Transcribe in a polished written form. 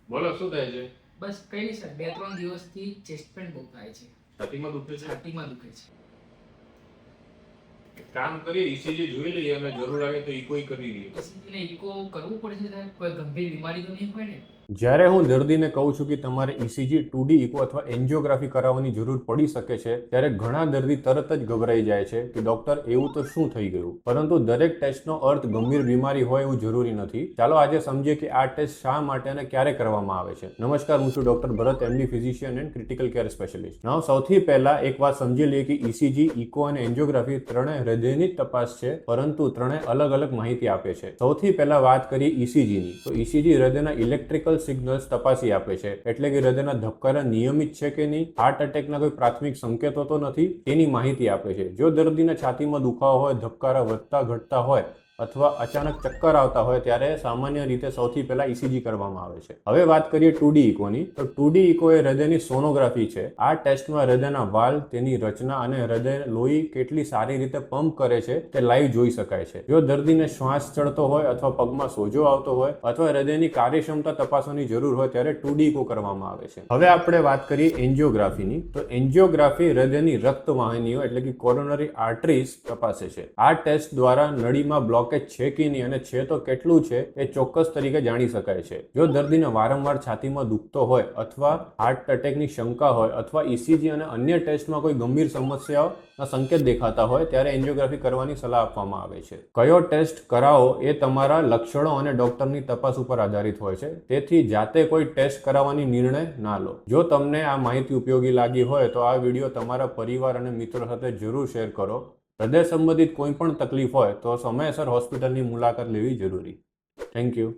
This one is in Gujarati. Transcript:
બોલો શું થાય છે? બસ કઈ નહીં સર, 2-3 દિવસથી ચેસ્ટ પેન બહુ થાય છે. છાતીમાં દુખે છે? છાતીમાં દુખે છે. એક કામ કરીએ, ઈસીજી જોઈ લઈએ અને જરૂર લાગે તો ઇકો કરી લઈએ. ECG ને ઇકો કરવું પડશે સાહેબ? કોઈ ગંભીર બીમારી તો નહીં હોય ને? જ્યારે હું દર્દીને કહું છું કે તમારે ઇસીજી 2D ઇકો અથવા એન્જિયોગ્રાફી કરાવવાની જરૂર પડી શકે છે, ત્યારે ઘણા દર્દી તરત જ ગભરાઈ જાય છે કે ડોક્ટર એવું તો શું થઈ ગયું. પરંતુ દરેક ટેસ્ટનો અર્થ ગંભીર બીમારી હોય એવું જરૂરી નથી. ચાલો આજે સમજીએ કે આ ટેસ્ટ શા માટે અને ક્યારે કરવામાં આવે છે. નમસ્કાર, હું છું doctor Bharat, MD physician and critical care specialist. Now સૌથી પહેલા એક વાત સમજી લઈએ કે ઇસીજી, ઇકો અને એન્જિયોગ્રાફી ત્રણેય હૃદયની જ તપાસ છે, પરંતુ ત્રણેય અલગ અલગ માહિતી આપે છે. સૌથી પહેલા વાત કરીએ ઇસીજીની, તો ઇસીજી હૃદયના ઇલેક્ટ્રિકલ સિગ્નલ્સ તપાસી આપે છે, એટલે કે હૃદયના ધબકારા નિયમિત છે કે નહીં, હાર્ટ એટેકના કોઈ પ્રાથમિક સંકેતો તો નથી, તેની માહિતી આપે છે. જો દર્દીના છાતીમાં દુખાવો હોય, ધબકારા વધતા ઘટતા હોય અથવા અચાનક ચક્કર આવતા હોય, ત્યારે સામાન્ય રીતે સૌથી પહેલા ઇસીજી કરવામાં આવે છે. હવે વાત કરીએ 2D ઇકોની, તો 2D ઇકો એ હૃદયની સોનોગ્રાફી છે. આ ટેસ્ટમાં હૃદયના વાલ્વ, તેની રચના અને હૃદય લોહી કેટલી સારી રીતે પંપ કરે છે તે લાઈવ જોઈ શકાય છે. જો દર્દીને શ્વાસ ચડતો હોય અથવા પગમાં સોજો આવતો હોય અથવા હૃદયની કાર્યક્ષમતા તપાસવાની જરૂર હોય, ત્યારે 2D ઇકો કરવામાં આવે છે. હવે આપણે વાત કરીએ એન્જિયોગ્રાફીની, તો એન્જિયોગ્રાફી હૃદયની રક્ત વાહિનીઓ એટલે કે કોરોનરી આર્ટરીઝ તપાસે છે. આ ટેસ્ટ દ્વારા નળીમાં બ્લોકેજ છે કે નહીં અને છે તો કેટલું છે એ ચોક્કસ તરીકે જાણી શકાય છે. જો દર્દીને વારંવાર છાતીમાં દુખતો હોય અથવા હાર્ટ એટેકની શંકા હોય અથવા ઇસીજી અને અન્ય ટેસ્ટમાં કોઈ ગંભીર સમસ્યાઓના સંકેત દેખાતા હોય, ત્યારે એન્જિયોગ્રાફી કરવાની સલાહ આપવામાં આવે છે. કયો ટેસ્ટ કરાવો એ તમારા લક્ષણો અને ડોક્ટરની તપાસ ઉપર આધારિત હોય છે, તેથી જાતે કોઈ ટેસ્ટ કરાવવાની નિર્ણય ના લો. જો તમને આ માહિતી ઉપયોગી લાગી હોય તો આ વિડીયો તમારા પરિવાર અને મિત્રો સાથે જરૂર શેર કરો. હૃદય સંબંધિત કોઈ પણ તકલીફ હોય તો સમયસર હોસ્પિટલની મુલાકાત લેવી જરૂરી. Thank you.